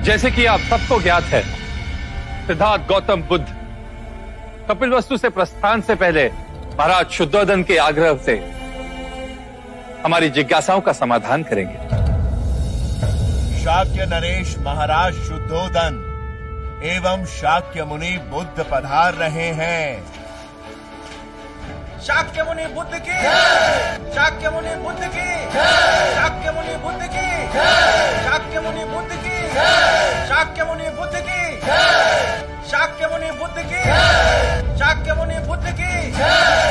जैसे कि आप सबको ज्ञात है, सिद्धार्थ गौतम बुद्ध कपिलवस्तु से प्रस्थान से पहले महाराज शुद्धोदन के आग्रह से हमारी जिज्ञासाओं का समाधान करेंगे। शाक्य नरेश महाराज शुद्धोदन एवं शाक्य मुनि बुद्ध पधार रहे हैं। शाक्य मुनि बुद्ध की, शाक्य मुनि बुद्ध की, शाक्य मुनि बुद्ध की, शाक्य मुनि बुद्ध की, शाक्य मुनि बुद्ध की, शाक्य मुनि बुद्ध की, शाक्य मुनि बुद्ध की,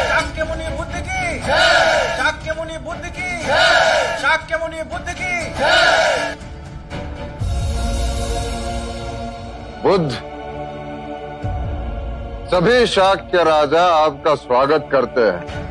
शाक्य मुनि बुद्ध की, शाक्य मुनि बुद्ध की, शाक्य मुनि बुद्ध की। बुद्ध, सभी शाक्य राजा आपका स्वागत करते हैं।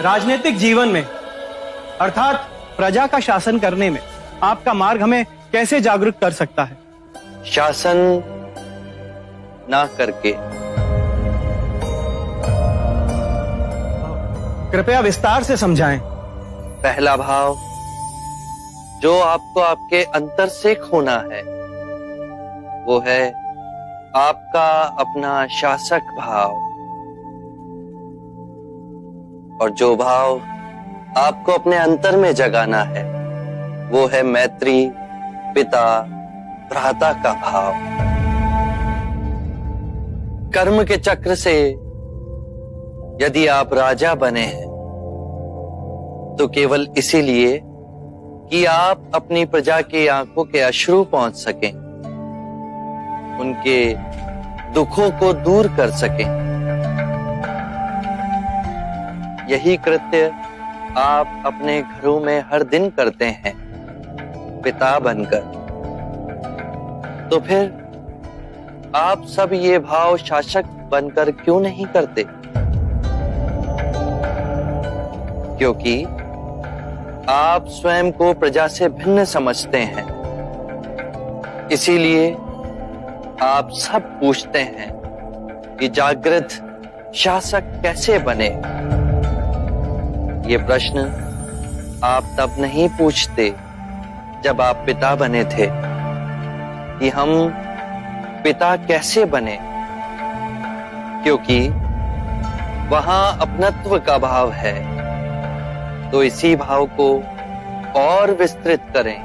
राजनीतिक जीवन में अर्थात प्रजा का शासन करने में आपका मार्ग हमें कैसे जागरूक कर सकता है? शासन ना करके। कृपया विस्तार से समझाएं। पहला भाव जो आपको आपके अंतर से खोना है वो है आपका अपना शासक भाव, और जो भाव आपको अपने अंतर में जगाना है वो है मैत्री, पिता, भ्राता का भाव। कर्म के चक्र से यदि आप राजा बने हैं तो केवल इसीलिए कि आप अपनी प्रजा की आंखों के अश्रु पहुंच सकें, उनके दुखों को दूर कर सकें। यही कृत्य आप अपने घरों में हर दिन करते हैं पिता बनकर। तो फिर आप सब ये भाव शासक बनकर क्यों नहीं करते? क्योंकि आप स्वयं को प्रजा से भिन्न समझते हैं। इसीलिए आप सब पूछते हैं कि जागृत शासक कैसे बने। ये प्रश्न आप तब नहीं पूछते जब आप पिता बने थे कि हम पिता कैसे बने, क्योंकि वहां अपनत्व का भाव है। तो इसी भाव को और विस्तृत करें।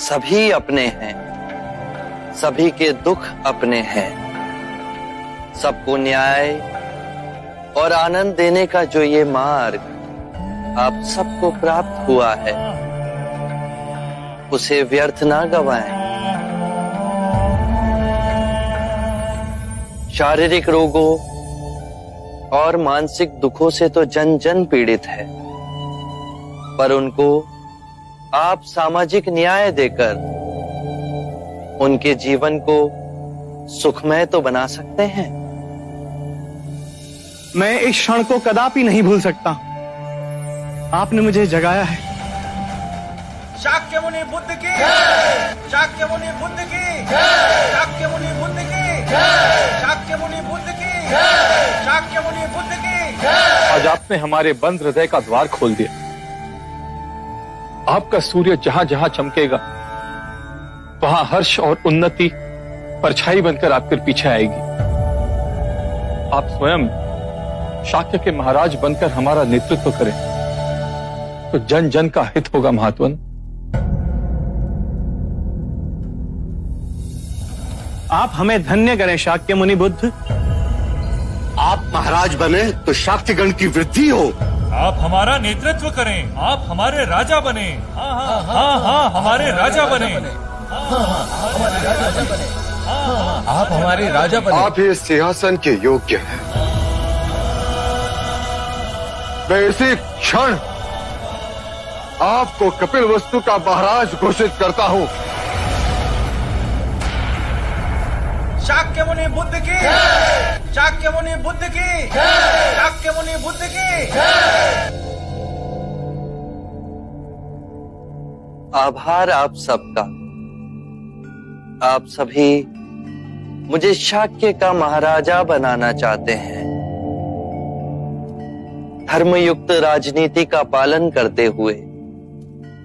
सभी अपने हैं, सभी के दुख अपने हैं। सबको न्याय और आनंद देने का जो ये मार्ग आप सबको प्राप्त हुआ है उसे व्यर्थ ना गवाएं। शारीरिक रोगों और मानसिक दुखों से तो जन जन पीड़ित है, पर उनको आप सामाजिक न्याय देकर उनके जीवन को सुखमय तो बना सकते हैं। मैं इस क्षण को कदापि नहीं भूल सकता। आपने मुझे जगाया है। शाक्य मुनि बुद्ध की, शाक्य मुनि बुद्ध की, शाक्य मुनि बुद्ध की, शाक्य मुनि बुद्ध की, शाक्य मुनि बुद्ध की। आज आपने हमारे बंद हृदय का द्वार खोल दिया। आपका सूर्य जहां जहां चमकेगा वहां हर्ष और उन्नति परछाई बनकर आपके पीछे आएगी। आप स्वयं शाक्य के महाराज बनकर हमारा नेतृत्व करें तो जन जन का हित होगा। महात्मन, आप हमें धन्य करें शाक्य मुनि बुद्ध। आप महाराज बने तो शाक्यगण की वृद्धि हो। आप हमारा नेतृत्व करें, आप हमारे राजा बने। हाँ हाँ हाँ हाँ हमारे राजा बने। आप हमारे राजा बने। आप ही इस सिंहासन के योग्य हैं। मैं इसी क्षण आपको कपिलवस्तु का महाराज घोषित करता हूं। शाक्य मुनि बुद्ध की शाक्य मुनि बुद्ध की शाक्य मुनि बुद्ध की। आभार आप सबका। आप सभी मुझे शाक्य का महाराजा बनाना चाहते हैं। धर्मयुक्त राजनीति का पालन करते हुए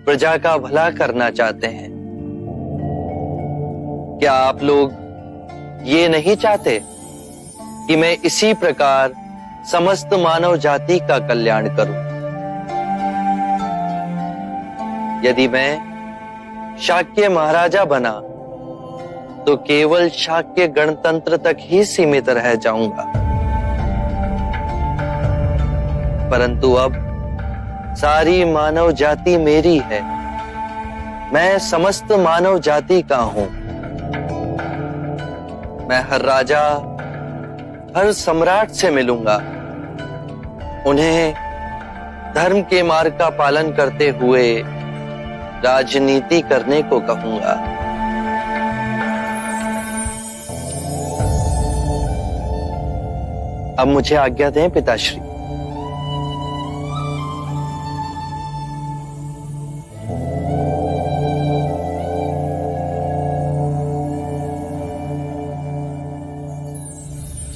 प्रजा का भला करना चाहते हैं। क्या आप लोग ये नहीं चाहते कि मैं इसी प्रकार समस्त मानव जाति का कल्याण करूं? यदि मैं शाक्य महाराजा बना तो केवल शाक्य गणतंत्र तक ही सीमित रह जाऊंगा, परंतु अब सारी मानव जाति मेरी है। मैं समस्त मानव जाति का हूं। मैं हर राजा, हर सम्राट से मिलूंगा। उन्हें धर्म के मार्ग का पालन करते हुए राजनीति करने को कहूंगा। अब मुझे आज्ञा दें पिताश्री।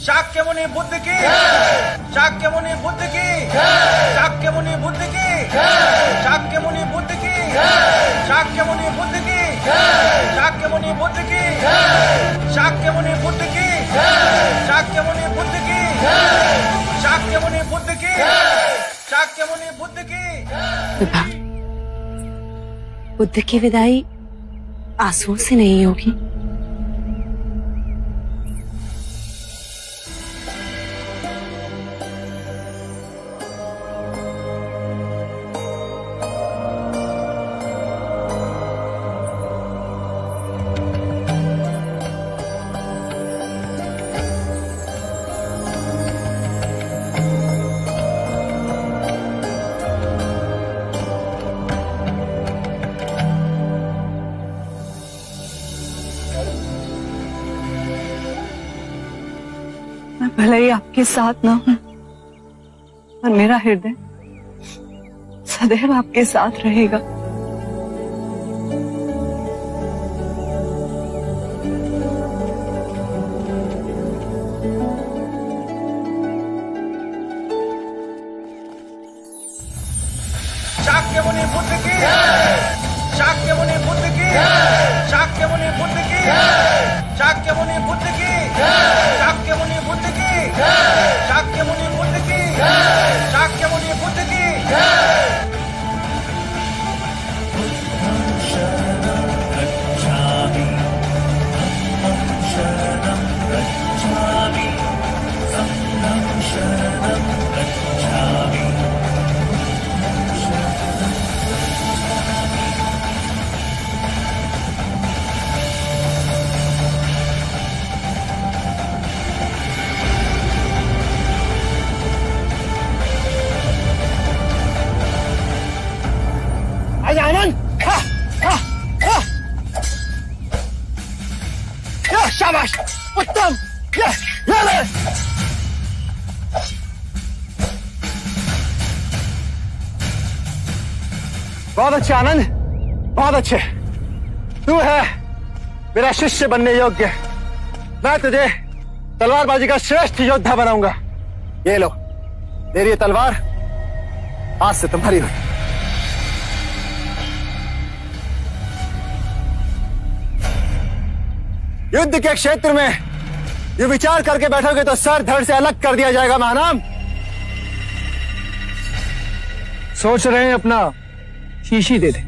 शाक्य मुनि बुद्ध की शाक्य मुनि बुद्ध की शाक्य मुनि बुद्ध की शाक्य मुनि बुद्ध की शाक्य मुनि बुद्ध की शाक्य मुनि बुद्ध की शाक्य मुनि बुद्ध की शाक्य मुनि बुद्ध की शाक्य मुनि बुद्ध की शाक्य मुनि बुद्ध की। विभा, बुद्ध की विदाई आंसुओं से नहीं होगी। भले ही आपके साथ ना हूं, पर मेरा हृदय सदैव आपके साथ रहेगा। शाक्य मुनि बुद्ध की शाक्य मुनि बुद्ध की शाक्य मुनि बुद्ध की शाक्य मुनि बुद्ध की शाक्य मुनि बुद्ध की शाक्य मुनि बुद्ध की शाक्य मुनि बुद्ध की। शाबाश, उत्तम। बहुत अच्छे आनंद, बहुत अच्छे। तू है मेरा शिष्य बनने योग्य। मैं तुझे तलवारबाजी का श्रेष्ठ योद्धा बनाऊंगा। ये लो, मेरी ये तलवार आज से तुम्हारी हुई। युद्ध के क्षेत्र में ये विचार करके बैठोगे तो सर धड़ से अलग कर दिया जाएगा महानाम। सोच रहे हैं अपना शीशी दे दे।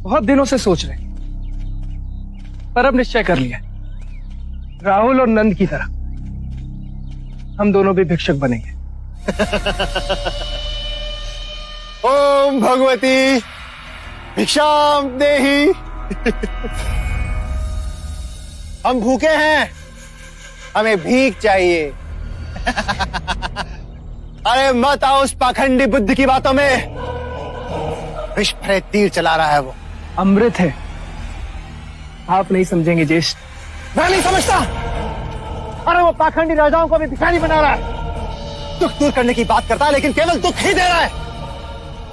बहुत दिनों से सोच रहे, पर अब निश्चय कर लिया। राहुल और नंद की तरह हम दोनों भी भिक्षक बनेंगे। ओम भगवती भिक्षाम देहि। हम भूखे हैं, हमें भीख चाहिए। अरे मत आओ उस पाखंडी बुद्ध की बातों में। विष भरे तीर चला रहा है वो। अमृत है, आप नहीं समझेंगे ज्येष्ठ। मैं नहीं समझता। अरे वो पाखंडी राजाओं को भी भिखारी बना रहा है, दुख दूर करने की बात करता है लेकिन केवल दुख ही दे रहा है।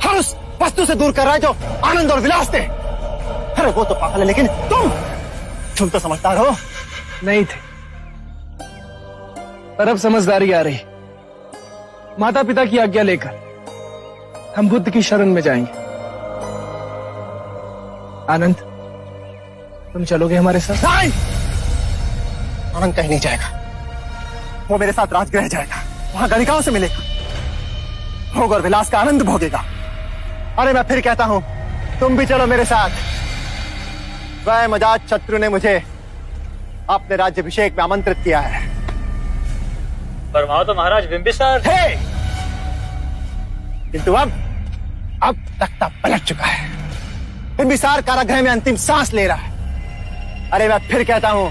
हर उस वस्तु से दूर कर रहा है जो आनंद और विलास दे। अरे वो तो पागल है, लेकिन तुम तो समझदार हो। नहीं थे, पर अब समझदारी आ रही। माता पिता की आज्ञा लेकर हम बुद्ध की शरण में जाएंगे। आनंद, तुम चलोगे हमारे साथ? नहीं, आनंद कहीं नहीं जाएगा। वो मेरे साथ राजगृह जाएगा, वहां गणिकाओं से मिलेगा, भोग और विलास का आनंद भोगेगा। अरे मैं फिर कहता हूं, तुम भी चलो मेरे साथ। वह मजाज शत्रु ने मुझे अपने राज्याभिषेक में आमंत्रित किया है। पर वहां तो महाराज बिंबिसार। किंतु अब तख्ता पलट चुका है। बिंबिसार कारागृह में अंतिम सांस ले रहा है। अरे मैं फिर कहता हूं,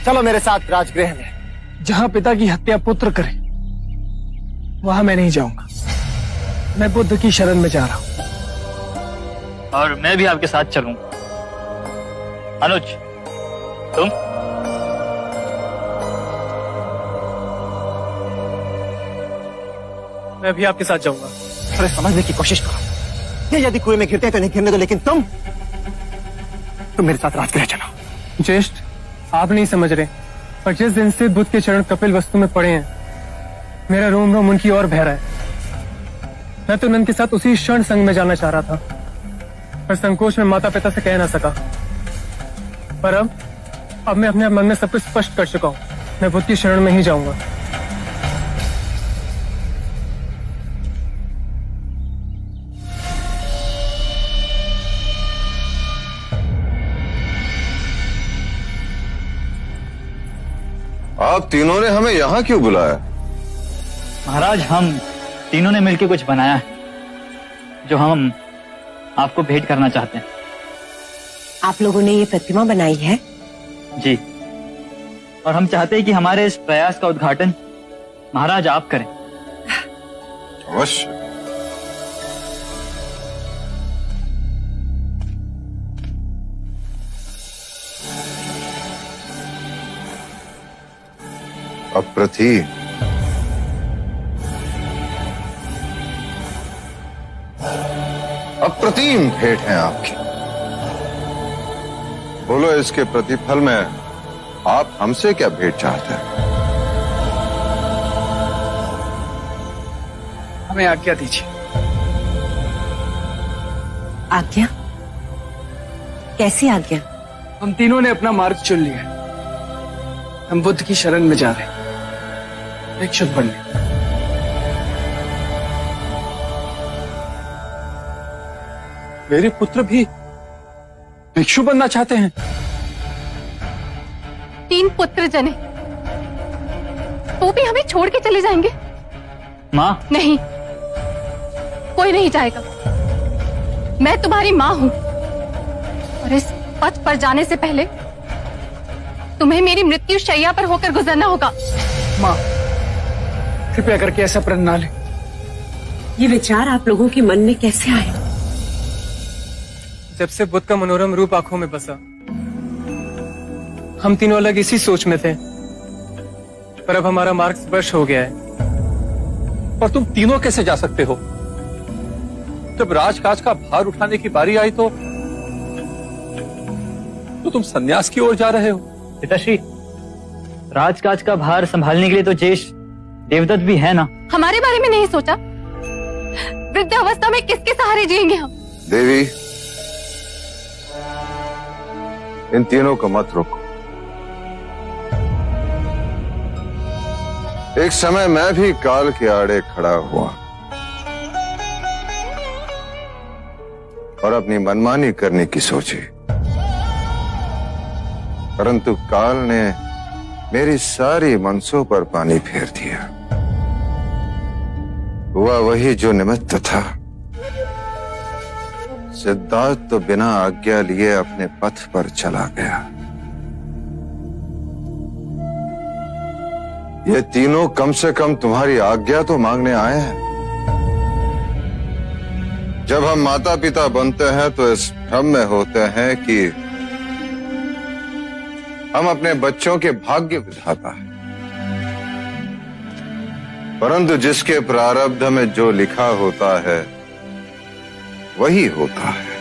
चलो मेरे साथ राजगृह में। जहां पिता की हत्या पुत्र करे, वहां मैं नहीं जाऊंगा। मैं बुद्ध की शरण में जा रहा हूं। और मैं भी आपके साथ चलूंगा। अनुज, तुम? मैं भी आपके साथ जाऊंगा। अरे समझने की कोशिश करो। ये यदि कुएं में गिरते हैं तो नहीं गिरने दो, लेकिन तुम मेरे साथ राजगृह चलो। ज्येष्ठ, आप नहीं समझ रहे, पर जिस दिन से बुद्ध के चरण कपिल वस्तु में पड़े हैं, मेरा रोम रोम उनकी ओर बह रहा है। मैं तो नंद के साथ उसी क्षण संग में जाना चाह रहा था, पर संकोच में माता पिता से कह ना सका। पर अब मैं अपने मन में सब कुछ स्पष्ट कर चुका हूं। मैं बुद्ध की शरण में ही जाऊंगा। आप तीनों ने हमें यहाँ क्यों बुलाया? महाराज, हम तीनों ने मिलकर कुछ बनाया है जो हम आपको भेंट करना चाहते हैं। आप लोगों ने ये प्रतिमा बनाई है? जी, और हम चाहते हैं कि हमारे इस प्रयास का उद्घाटन महाराज आप करें। अवश्य। अप्रतिम भेंट है आपकी। बोलो, इसके प्रतिफल में आप हमसे क्या भेंट चाहते हैं? हमें आज्ञा दीजिए। आज्ञा? कैसी आज्ञा? हम तीनों ने अपना मार्ग चुन लिया है। हम बुद्ध की शरण में जा रहे हैं, भिक्षुक बनने। मेरे पुत्र भी भिक्षु बनना चाहते हैं। 3 पुत्र जने, वो भी हमें छोड़ के चले जाएंगे? माँ? नहीं, कोई नहीं जाएगा। मैं तुम्हारी माँ हूं, और इस पथ पर जाने से पहले तुम्हें मेरी मृत्यु शैया पर होकर गुजरना होगा। माँ, कृपया करके ऐसा प्रण ना ले। ये विचार आप लोगों के मन में कैसे आए? जब से बुद्ध का मनोरम रूप आंखों में बसा, हम तीनों अलग इसी सोच में थे, पर अब हमारा मार्ग स्पष्ट हो गया है। और तुम तीनों कैसे जा सकते हो? जब राजकाज का भार उठाने की बारी आई तो तुम सन्यास की ओर जा रहे हो। पिताश्री, राजकाज का भार संभालने के लिए तो ज्येष्ठ देवदत्त भी है ना। हमारे बारे में नहीं सोचा? वृद्धावस्था में किसके सहारे जिएंगे हम? देवी, इन तीनों को मत रोको। एक समय मैं भी काल के आड़े खड़ा हुआ और अपनी मनमानी करने की सोची, परंतु काल ने मेरी सारी मनसों पर पानी फेर दिया। हुआ वही जो निमित्त था। सिद्धार्थ तो बिना आज्ञा लिए अपने पथ पर चला गया। ये तीनों कम से कम तुम्हारी आज्ञा तो मांगने आए हैं। जब हम माता पिता बनते हैं तो इस भ्रम में होते हैं कि हम अपने बच्चों के भाग्य विधाता हैं, परंतु जिसके प्रारब्ध में जो लिखा होता है वही होता है।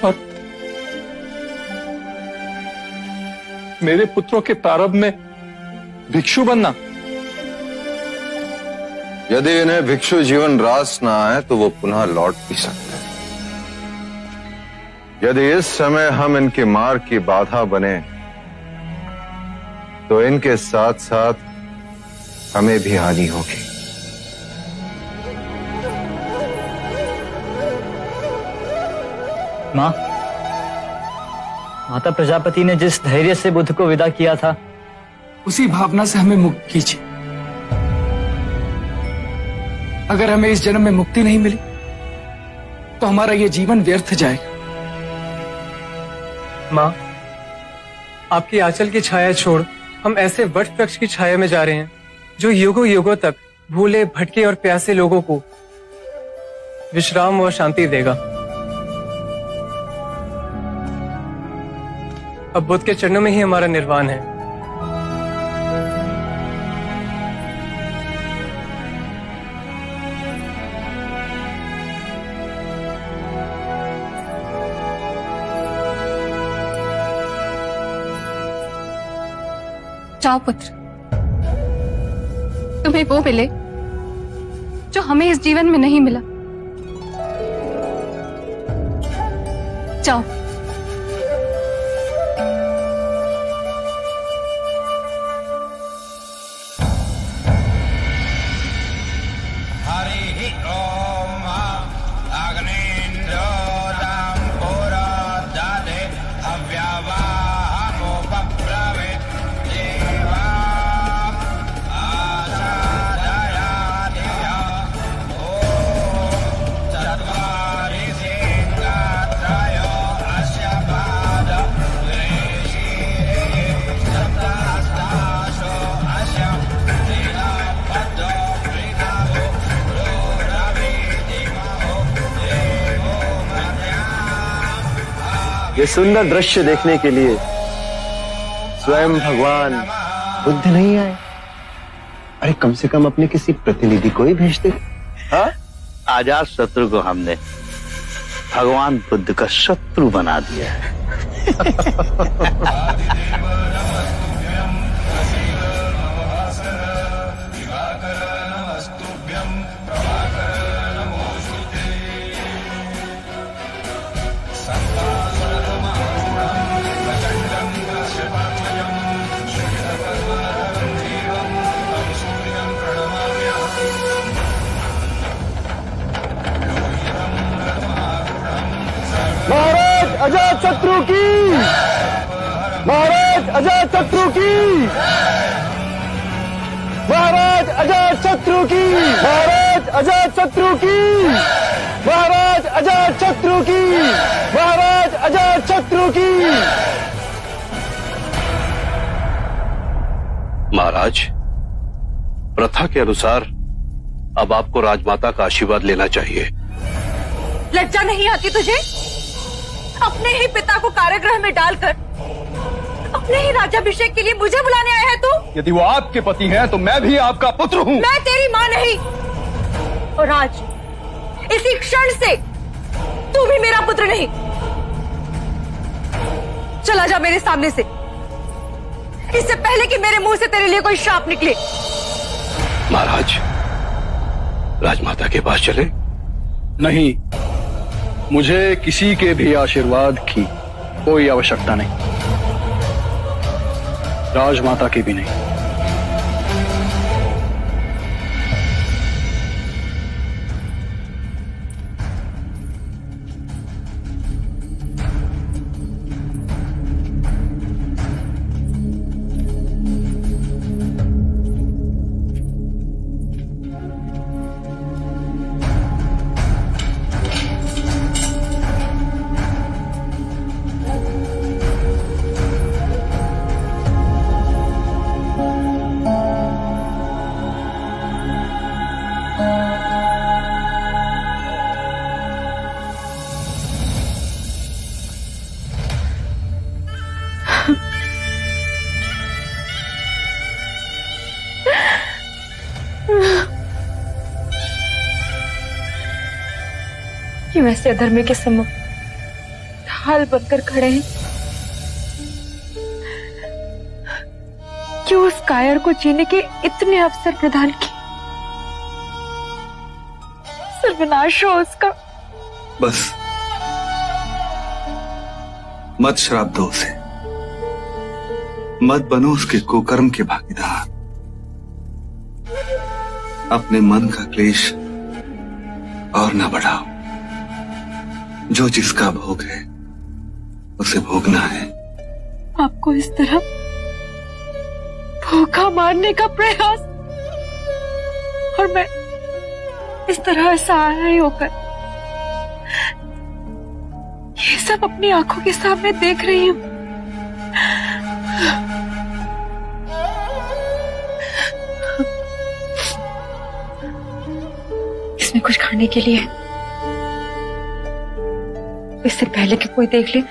और मेरे पुत्रों के प्रारब्ध में भिक्षु बनना? यदि इन्हें भिक्षु जीवन रास न आए तो वो पुनः लौट भी सकते हैं। यदि इस समय हम इनके मार्ग की बाधा बने तो इनके साथ साथ हमें भी हानि होगी। माँ, माता प्रजापति ने जिस धैर्य से बुद्ध को विदा किया था, उसी भावना से हमें मुक्त कीजिए। अगर हमें इस जन्म में मुक्ति नहीं मिली तो हमारा यह जीवन व्यर्थ जाएगा। माँ, आपकी आंचल की छाया छोड़ हम ऐसे वट वृक्ष की छाया में जा रहे हैं जो युगों युगों तक भूले भटके और प्यासे लोगों को विश्राम और शांति देगा। अब बुद्ध के चरणों में ही हमारा निर्वाण है। जाओ पुत्र, तुम्हें वो मिले जो हमें इस जीवन में नहीं मिला। जाओ। हरि ओम अग्निन्द्रोदं पुरोदधे अव्यवाहमुपब्रवे देवा आसादयादिया ॐ चत्वारि सिंहत्रयो अस्य पाद ऋषिः सप्तहस्तासो अस्य नीलपद्मो प्रीणाभो ये सुंदर दृश्य देखने के लिए स्वयं भगवान बुद्ध नहीं आए? अरे कम से कम अपने किसी प्रतिनिधि को ही भेजते। हाँ? आजाद शत्रु को हमने भगवान बुद्ध का शत्रु बना दिया है। महाराज अजात शत्रु की, महाराज अजात शत्रु की, महाराज अजात शत्रु की, महाराज अजात शत्रु की, महाराज अजात शत्रु की, महाराज अजात शत्रु की। महाराज, प्रथा के अनुसार अब आपको राजमाता का आशीर्वाद लेना चाहिए। लज्जा नहीं आती तुझे? अपने ही पिता को कारागृह में डालकर अपने ही राज्याभिषेक के लिए मुझे बुलाने आया है तू? यदि वो आपके पति हैं तो मैं भी आपका पुत्र हूँ। मैं तेरी माँ नहीं। और आज इसी क्षण से तू भी मेरा पुत्र नहीं। चला जा मेरे सामने से, इससे पहले कि मेरे मुंह से तेरे लिए कोई श्राप निकले। महाराज, राजमाता के पास चले? नहीं, मुझे किसी के भी आशीर्वाद की कोई आवश्यकता नहीं, राजमाता की भी नहीं। क्यों ऐसे अधर्मी के सम्मुख ढाल बनकर खड़े हैं? क्यों उस कायर को जीने के इतने अवसर प्रदान किए? सर्वनाश हो उसका। बस मत श्राप दो उसे, मत बनो उसके कुकर्म के भागीदार। अपने मन का क्लेश और ना बढ़ाओ। जो जिसका भोग है उसे भोगना है। आपको इस तरह भूखा मारने का प्रयास, और मैं इस तरह असहाय होकर ये सब अपनी आंखों के सामने देख रही हूं। इसमें कुछ खाने के लिए, इससे पहले कि कोई देख ले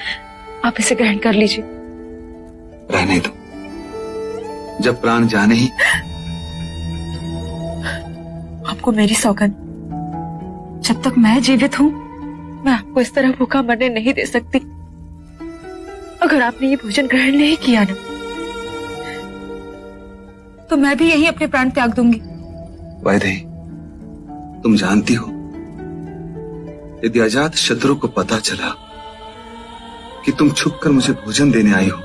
आप इसे ग्रहण कर लीजिए। रहने दो, जब प्राण जाने ही। आपको मेरी सौगंध, जब तक मैं जीवित हूं मैं आपको इस तरह भूखा मरने नहीं दे सकती। अगर आपने ये भोजन ग्रहण नहीं किया ना, तो मैं भी यहीं अपने प्राण त्याग दूंगी। वैदेही, तुम जानती हो यदि अजात शत्रु को पता चला कि तुम छुपकर मुझे भोजन देने आई हो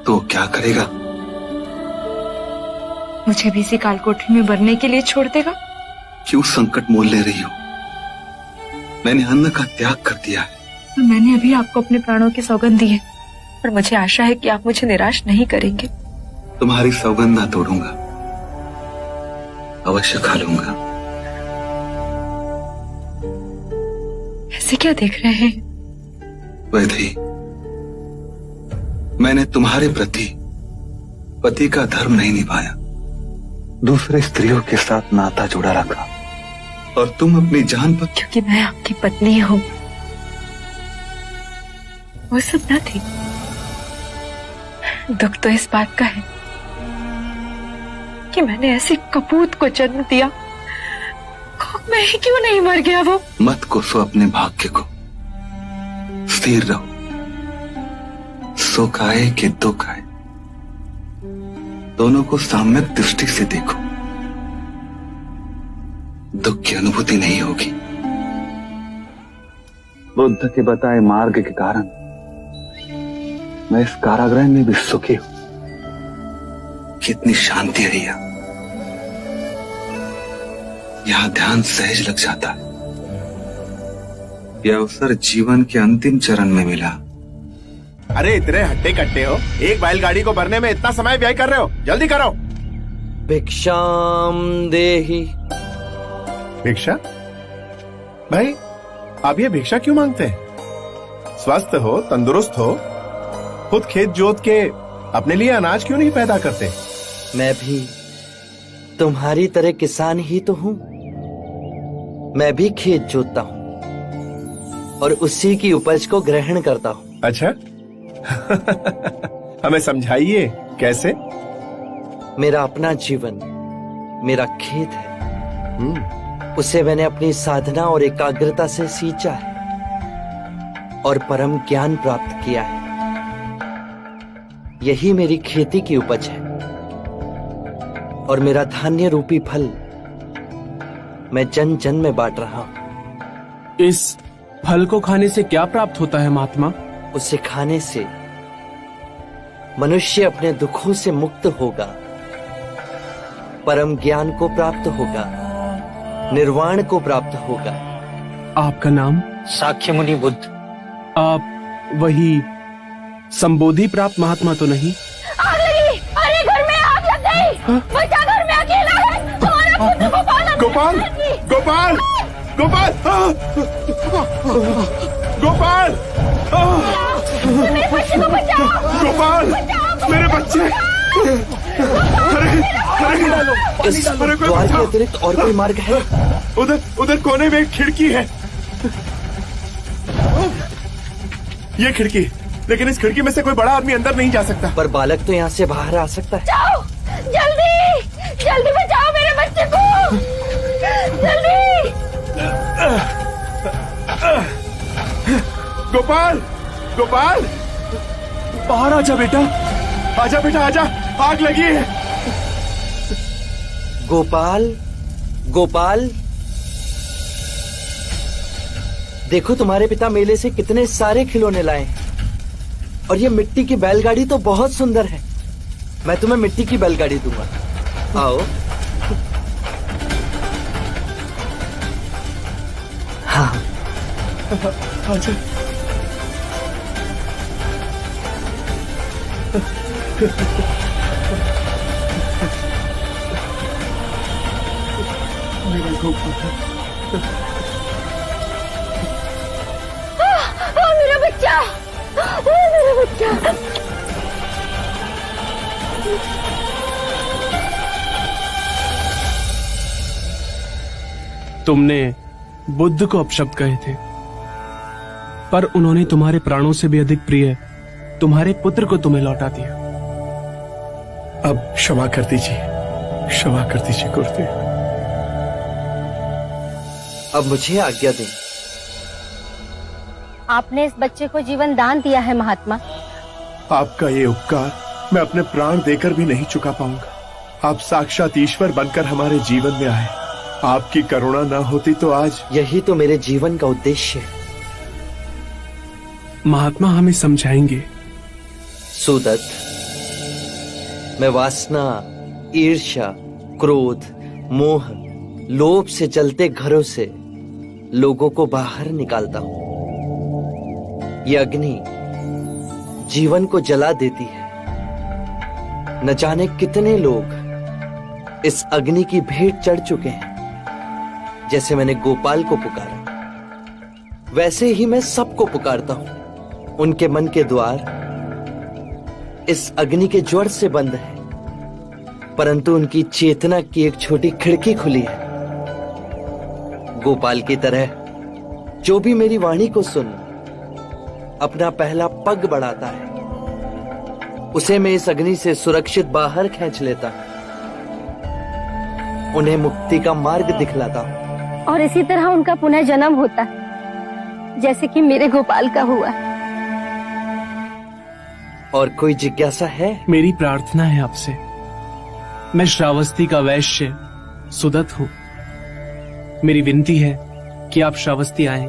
तो वो क्या करेगा? मुझे भी इसी कालकोठरी में मरने के लिए छोड़ देगा। क्यों संकट मोल ले रही हो? मैंने अन्न का त्याग कर दिया है। और मैंने अभी आपको अपने प्राणों की सौगंध दी है, और मुझे आशा है कि आप मुझे निराश नहीं करेंगे। तुम्हारी सौगंध ना तोड़ूंगा, अवश्य खा लूंगा। ऐसे क्या देख रहे हैं? वैदेही, मैंने तुम्हारे प्रति पति का धर्म नहीं निभाया, दूसरे स्त्रियों के साथ नाता जोड़ा रखा, और तुम अपनी जान पर। क्योंकि मैं आपकी पत्नी हूं। वो सब ना थी। दुख तो इस बात का है कि मैंने ऐसी कपूत को जन्म दिया, मैं ही क्यों नहीं मर गया वो? मत कोसो अपने भाग्य को, स्थिर रहो। सुख आए कि दुख आए, दोनों को साम्यक दृष्टि से देखो। दुख की अनुभूति नहीं होगी। बुद्ध के बताए मार्ग के कारण मैं इस कारागृह में भी सुखी हूं। कितनी शांति है यहां ध्यान सहज लग जाता है। यह अवसर जीवन के अंतिम चरण में मिला। अरे इतने हट्टे कट्टे हो, एक बैलगाड़ी को भरने में इतना समय व्यय कर रहे हो, जल्दी करो। भिक्षाम देहि। भिक्षा? भाई आप ये भिक्षा क्यों मांगते हैं? स्वस्थ हो, तंदुरुस्त हो, खुद खेत जोत के अपने लिए अनाज क्यों नहीं पैदा करते? मैं भी तुम्हारी तरह किसान ही तो हूँ। मैं भी खेत जोतता हूँ और उसी की उपज को ग्रहण करता हूँ। अच्छा हमें समझाइए कैसे? मेरा अपना जीवन मेरा खेत है। उसे मैंने अपनी साधना और एकाग्रता से सींचा है और परम ज्ञान प्राप्त किया है। यही मेरी खेती की उपज है और मेरा धान्य रूपी फल मैं जन जन में बांट रहा हूं। इस फल को खाने से क्या प्राप्त होता है महात्मा? उसे खाने से मनुष्य अपने दुखों से मुक्त होगा, परम ज्ञान को प्राप्त होगा, निर्वाण को प्राप्त होगा। आपका नाम? साक्य मुनि बुद्ध। आप वही संबोधि प्राप्त महात्मा तो नहीं? आग लगी! अरे घर में आग लग गई! बच्चा घर में अकेला है। हमारा पुत्र गोपाल! गोपाल! गोपाल! गोपाल! मेरे बच्चे को बचाओ! गोपाल! मेरे बच्चे! इस द्वार के अतिरिक्त और कोई मार्ग है? उधर कोने में एक खिड़की है। ये खिड़की, लेकिन इस खिड़की में से कोई बड़ा आदमी अंदर नहीं जा सकता। पर बालक तो यहाँ से बाहर आ सकता है। जाओ! जल्दी! जल्दी बचाओ मेरे बच्चे को! जल्दी! गोपाल, गोपाल, बाहर आजा बेटा, आजा बेटा, आजा, आग लगी है। गोपाल, गोपाल, देखो तुम्हारे पिता मेले से कितने सारे खिलौने लाए हैं। और ये मिट्टी की बैलगाड़ी तो बहुत सुंदर है। मैं तुम्हें मिट्टी की बैलगाड़ी दूंगा। आओ। हाँ, आजा। मेरा गोपाल, मेरा बच्चा, मेरा बच्चा। तुमने बुद्ध को अपशब्द कहे थे, पर उन्होंने तुम्हारे प्राणों से भी अधिक प्रिय तुम्हारे पुत्र को तुम्हें लौटा दिया। अब क्षमा कर दीजिए, क्षमा कर दीजिए गुरुदेव। अब मुझे आज्ञा दें। आपने इस बच्चे को जीवन दान दिया है महात्मा। आपका ये उपकार मैं अपने प्राण देकर भी नहीं चुका पाऊंगा। आप साक्षात ईश्वर बनकर हमारे जीवन में आए। आपकी करुणा ना होती तो आज। यही तो मेरे जीवन का उद्देश्य है। महात्मा हमें समझाएंगे। सुदत्त, मैं वासना, ईर्ष्या, क्रोध, मोह, लोभ से जलते घरों से लोगों को बाहर निकालता हूं। ये अग्नि जीवन को जला देती है। न जाने कितने लोग इस अग्नि की भेंट चढ़ चुके हैं। जैसे मैंने गोपाल को पुकारा, वैसे ही मैं सबको पुकारता हूं। उनके मन के द्वार इस अग्नि के ज्वर से बंद है, परंतु उनकी चेतना की एक छोटी खिड़की खुली है। गोपाल की तरह जो भी मेरी वाणी को सुन अपना पहला पग बढ़ाता है, उसे मैं इस अग्नि से सुरक्षित बाहर खींच लेता हूं। उन्हें मुक्ति का मार्ग दिखलाता हूं। और इसी तरह उनका पुनः जन्म होता है, जैसे कि मेरे गोपाल का हुआ। और कोई जिज्ञासा है? मेरी प्रार्थना है आपसे। मैं श्रावस्ती का वैश्य सुदत्त हूं। मेरी विनती है कि आप श्रावस्ती आएं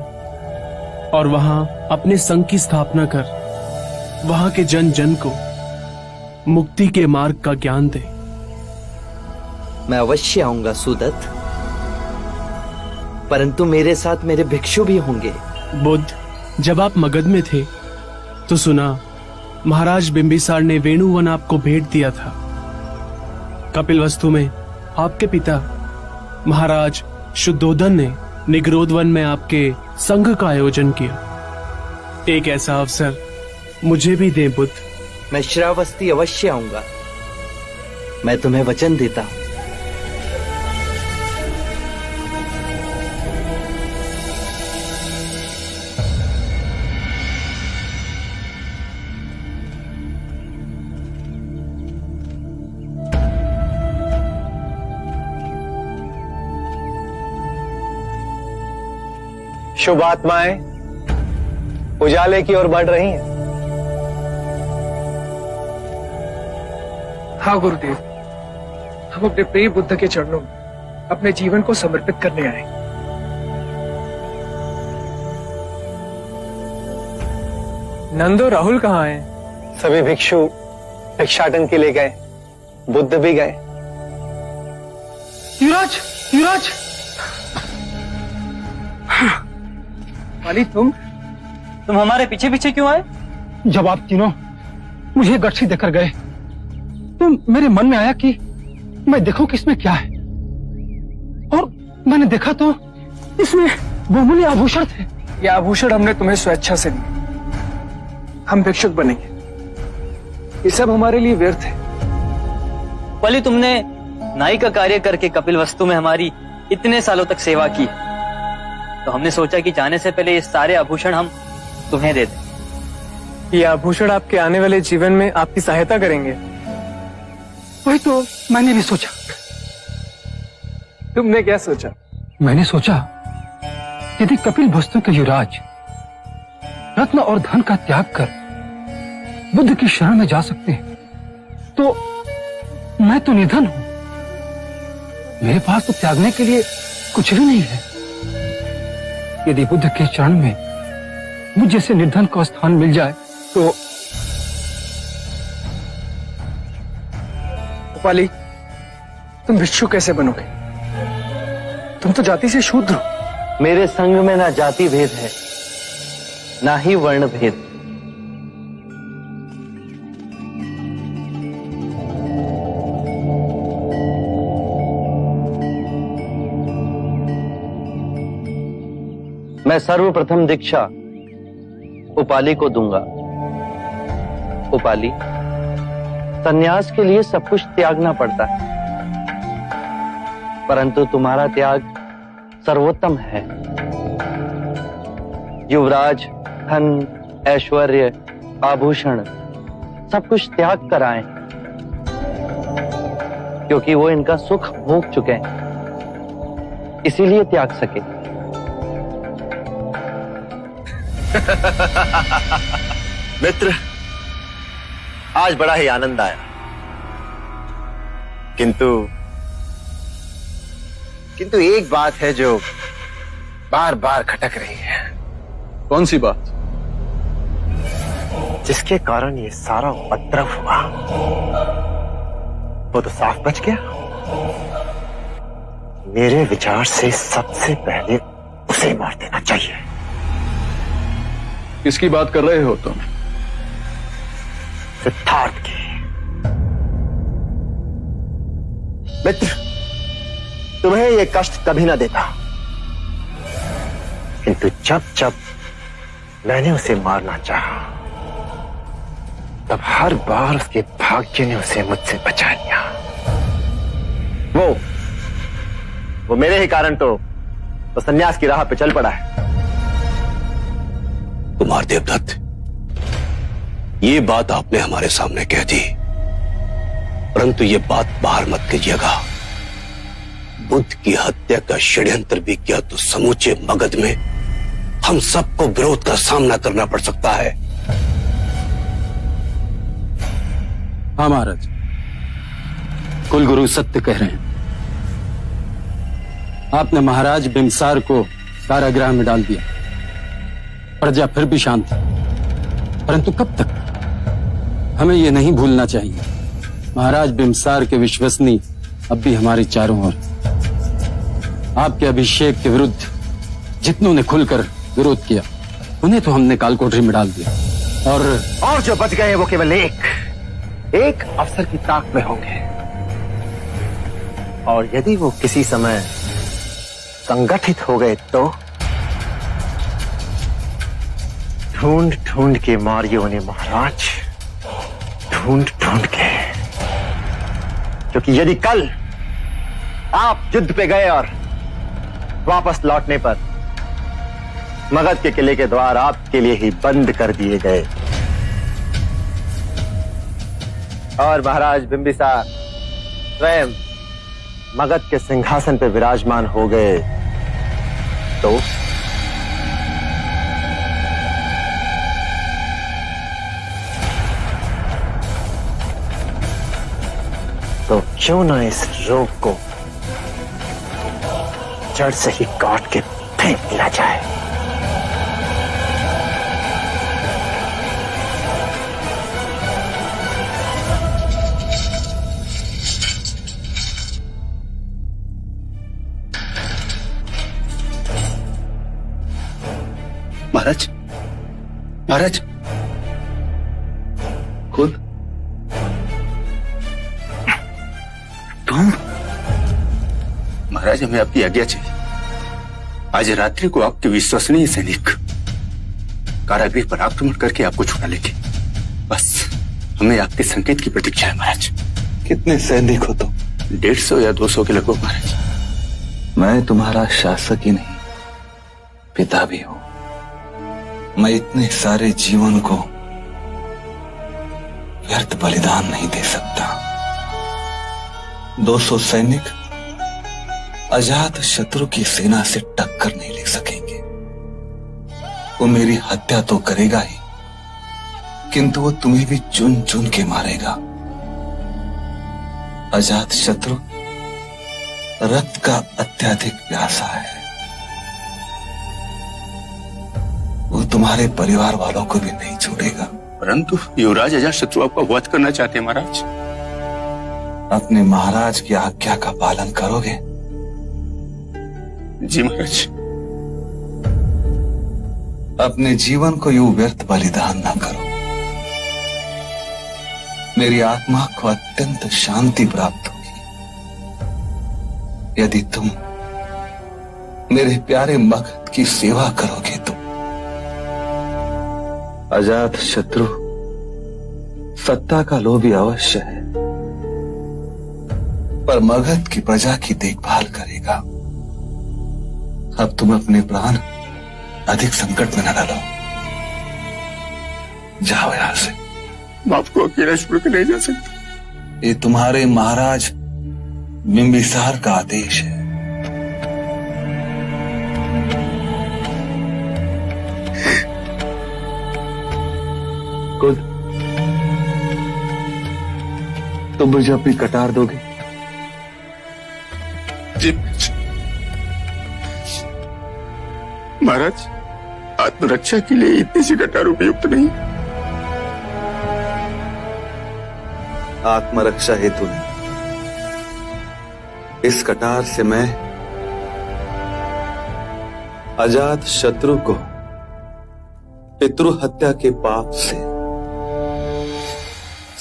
और वहां अपने संघ की स्थापना कर वहां के जन जन को मुक्ति के मार्ग का ज्ञान दें। मैं अवश्य आऊंगा सुदत्त, परंतु मेरे साथ मेरे भिक्षु भी होंगे। बुद्ध, जब आप मगध में थे तो सुना महाराज बिंबिसार ने वेणुवन आपको भेंट दिया था। कपिलवस्तु में आपके पिता महाराज शुद्धोदन ने निग्रोधवन में आपके संघ का आयोजन किया। एक ऐसा अवसर मुझे भी दें बुद्ध। मैं श्रावस्ती अवश्य आऊंगा। मैं तुम्हें वचन देता हूं। शुभ आत्माएं उजाले की ओर बढ़ रही हैं। हाँ गुरुदेव, हम अपने प्रिय बुद्ध के चरणों में अपने जीवन को समर्पित करने आए। नंदो राहुल कहाँ हैं? सभी भिक्षु भिक्षाटन के लिए गए, बुद्ध भी गए। युवराज, युवराज! वाली, तुम हमारे पीछे पीछे क्यों आए? जब आप तीनों मुझे गठरी देकर गए तो मेरे मन में आया कि मैं देखूं कि इसमें क्या है, और मैंने देखा तो इसमें बहुमूल्य आभूषण थे। ये आभूषण हमने तुम्हें स्वेच्छा से दिए। हम भिक्षुक बनेंगे, ये सब हमारे लिए व्यर्थ है। वाली, तुमने नाई का कार्य करके कपिलवस्तु में हमारी इतने सालों तक सेवा की है, तो हमने सोचा कि जाने से पहले ये सारे आभूषण हम तुम्हें दे दें। ये आभूषण आपके आने वाले जीवन में आपकी सहायता करेंगे। वही तो मैंने भी सोचा। तुमने क्या सोचा? मैंने सोचा यदि कपिलवस्तु के युवराज रत्न और धन का त्याग कर बुद्ध की शरण में जा सकते हैं, तो मैं तो निर्धन हूं। मेरे पास तो त्यागने के लिए कुछ भी नहीं है। यदि बुद्ध के चरण में मुझ जैसे निर्धन को स्थान मिल जाए तो उपाली, तुम भिक्षु कैसे बनोगे? तुम तो जाति से शूद्र हो। मेरे संग में ना जाति भेद है, ना ही वर्ण भेद। मैं सर्वप्रथम दीक्षा उपाली को दूंगा। उपाली, संन्यास के लिए सब कुछ त्यागना पड़ता है, परंतु तुम्हारा त्याग सर्वोत्तम है। युवराज, धन, ऐश्वर्य, आभूषण सब कुछ त्याग कर आए, क्योंकि वो इनका सुख भोग चुके हैं, इसीलिए त्याग सके। मित्र, आज बड़ा ही आनंद आया, किंतु एक बात है जो बार बार खटक रही है। कौन सी बात? जिसके कारण ये सारा उपद्रव हुआ, वो तो साफ बच गया। मेरे विचार से सबसे पहले उसे मार देना चाहिए। किसकी बात कर रहे हो तुम? सिद्धार्थ की। मित्र, तुम्हें यह कष्ट कभी ना देता, किंतु जब जब मैंने उसे मारना चाहा, तब हर बार उसके भाग्य ने उसे मुझसे बचा लिया। वो मेरे ही कारण तो संन्यास की राह पे चल पड़ा है। कुमार देवदत्त, ये बात आपने हमारे सामने कह दी, परंतु ये बात बाहर मत कीजिएगा। बुद्ध की हत्या का षड्यंत्र भी किया तो समूचे मगध में हम सबको विरोध का सामना करना पड़ सकता है। हाँ महाराज, कुलगुरु सत्य कह रहे हैं। आपने महाराज बिंबिसार को कारागृह में डाल दिया, प्रजा फिर भी शांत है, परंतु कब तक? हमें यह नहीं भूलना चाहिए, महाराज बिंबिसार के विश्वसनीय अब भी हमारे चारों ओर। आपके अभिषेक के विरुद्ध जितनों ने खुलकर विरोध किया, उन्हें तो हमने कालकोठरी में डाल दिया, और जो बच गए वो केवल एक अवसर की ताक में होंगे। और यदि वो किसी समय संगठित हो गए तो ढूंढ ढूंढ के मारिए उन्हें महाराज, ढूंढ ढूंढ के। क्योंकि यदि कल आप युद्ध पे गए और वापस लौटने पर मगध के किले के द्वार आपके लिए ही बंद कर दिए गए और महाराज बिंबिसार स्वयं मगध के सिंहासन पर विराजमान हो गए, तो क्यों ना इस रोग को जड़ से ही काट के फेंक दिया जाए। महाराज, महाराज, खुद तुम? महाराज, हमें आपकी आज्ञा चाहिए। आज रात्रि को आपके विश्वसनीय सैनिक कारागृह पर आक्रमण करके आपको छुड़ा लेंगे। बस हमें आपके संकेत की प्रतीक्षा है महाराज। कितने सैनिक हो तुम? 150 या 200 के लगभग महाराज। मैं तुम्हारा शासक ही नहीं, पिता भी हूं। मैं इतने सारे जीवन को व्यर्थ बलिदान नहीं दे सकता। 200 सैनिक अजात शत्रु की सेना से टक्कर नहीं ले सकेंगे। वो मेरी हत्या तो करेगा ही, किंतु वो तुम्हें भी चुन चुन के मारेगा। अजात शत्रु रक्त का अत्यधिक प्यासा है। वो तुम्हारे परिवार वालों को भी नहीं छोड़ेगा। परंतु युवराज अजात शत्रु आपका वध करना चाहते हैं महाराज। अपने महाराज की आज्ञा का पालन करोगे? जी महाराज। अपने जीवन को यूं व्यर्थ बलिदान ना करो। मेरी आत्मा को अत्यंत शांति प्राप्त होगी यदि तुम मेरे प्यारे मगध की सेवा करोगे तो। अजात शत्रु सत्ता का लोभी अवश्य है, पर मगध की प्रजा की देखभाल करेगा। अब तुम अपने प्राण अधिक संकट में न डालो। जाओ यहां से। मैं आपको अकेला छोड़ के नहीं जा सकता। ये तुम्हारे महाराज बिंबिसार का आदेश है। कुल तुम मुझे अपनी कटार दोगे? जी महाराज, आत्मरक्षा के लिए इतनी सी कटार उपयुक्त नहीं। आत्मरक्षा हेतु नहीं, इस कटार से मैं अजात शत्रु को पितृ हत्या के पाप से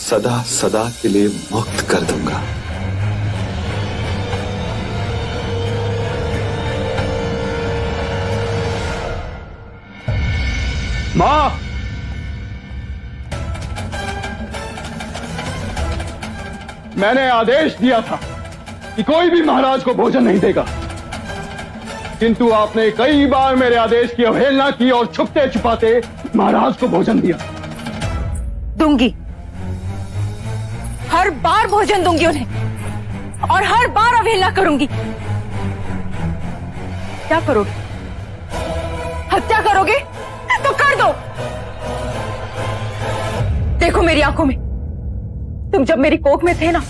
सदा सदा के लिए मुक्त कर दूंगा। मां, मैंने आदेश दिया था कि कोई भी महाराज को भोजन नहीं देगा, किंतु आपने कई बार मेरे आदेश की अवहेलना की और छुपते छुपाते महाराज को भोजन दिया। दूंगी, हर बार भोजन दूंगी उन्हें और हर बार अवहेलना करूंगी। क्या करोगे? हत्या करोगे तो कर दो। देखो मेरी आंखों में, तुम जब मेरी कोख में थे ना,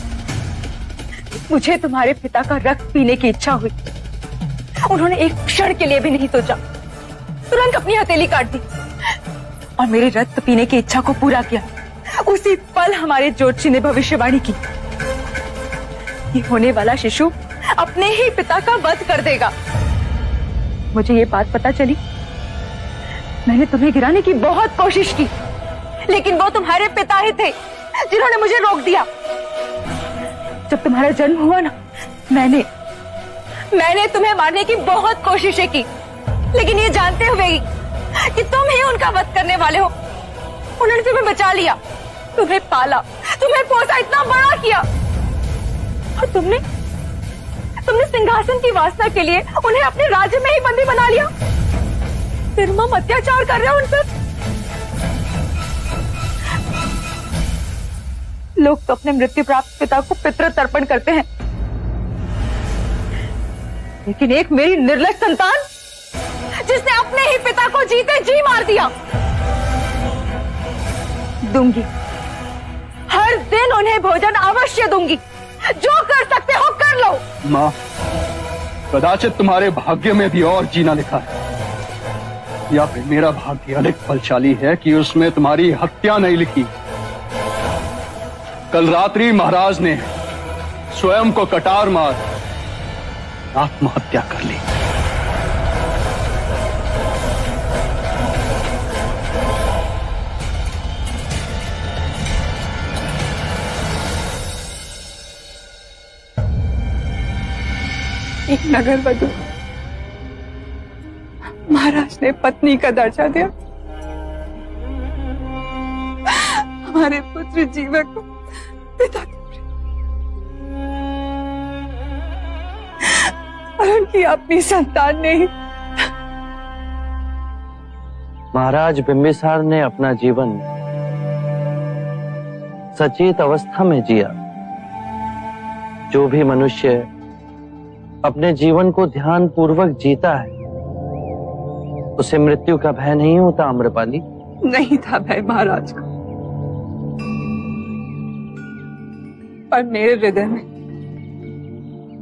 मुझे तुम्हारे पिता का रक्त पीने की इच्छा हुई। उन्होंने एक क्षण के लिए भी नहीं सोचा, तुरंत अपनी हथेली काट दी और मेरे रक्त पीने की इच्छा को पूरा किया। उसी पल हमारे ज्योतिषी ने भविष्यवाणी की, ये होने वाला शिशु अपने ही पिता का वध कर देगा। मुझे ये बात पता चली, मैंने तुम्हें गिराने की बहुत कोशिश की, लेकिन वो तुम्हारे पिता ही थे जिन्होंने मुझे रोक दिया। जब तुम्हारा जन्म हुआ ना, मैंने तुम्हें मारने की बहुत कोशिशें की, लेकिन ये जानते हुए कि तुम ही उनका वध करने वाले हो, उन्होंने तुम्हें बचा लिया, तुम्हें पाला, तुम्हें पोसा, इतना बड़ा किया, और तुमने सिंहासन की वासना के लिए उन्हें अपने राज्य में ही बंदी बना लिया। निर्मम अत्याचार कर रहे हो उन पर। लोग तो अपने मृत्यु प्राप्त पिता को पितृ तर्पण करते हैं, लेकिन एक मेरी निर्लज संतान जिसने अपने ही पिता को जीते जी मार दिया। दूंगी, हर दिन उन्हें भोजन अवश्य दूंगी। जो कर सकते हो कर लो। मां, कदाचित तुम्हारे भाग्य में भी और जीना लिखा है, या फिर मेरा भाग्य अधिक बलशाली है कि उसमें तुम्हारी हत्या नहीं लिखी। कल रात्रि महाराज ने स्वयं को कटार मार आत्महत्या कर ली। एक नगर वधु महाराज ने पत्नी का दर्जा दिया, हमारे पुत्र जीवक को पिता और उनकी अपनी संतान ने ही। महाराज बिंबिसार ने अपना जीवन सचेत अवस्था में जिया। जो भी मनुष्य अपने जीवन को ध्यान पूर्वक जीता है, उसे मृत्यु का भय नहीं होता अम्रपाली? नहीं था भय महाराज को, पर मेरे हृदय में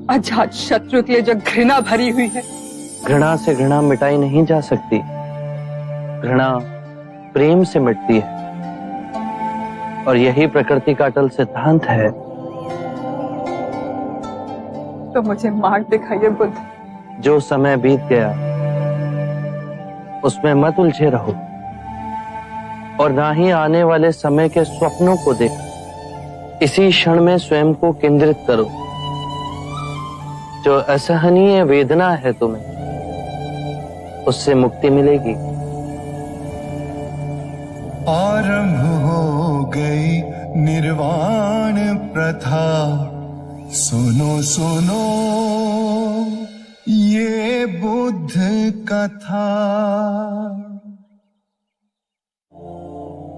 अजात शत्रु के लिए जो घृणा भरी हुई है, घृणा से घृणा मिटाई नहीं जा सकती। घृणा प्रेम से मिटती है, और यही प्रकृति का अटल सिद्धांत है। तो मुझे मार्ग दिखाइए बुद्ध। जो समय बीत गया उसमें मत उलझे रहो, और ना ही आने वाले समय के स्वप्नों को देखो। इसी क्षण में स्वयं को केंद्रित करो। जो असहनीय वेदना है तुम्हें, उससे मुक्ति मिलेगी। आरंभ हो गई निर्वाण प्रथा, सुनो सुनो ये बुद्ध कथा।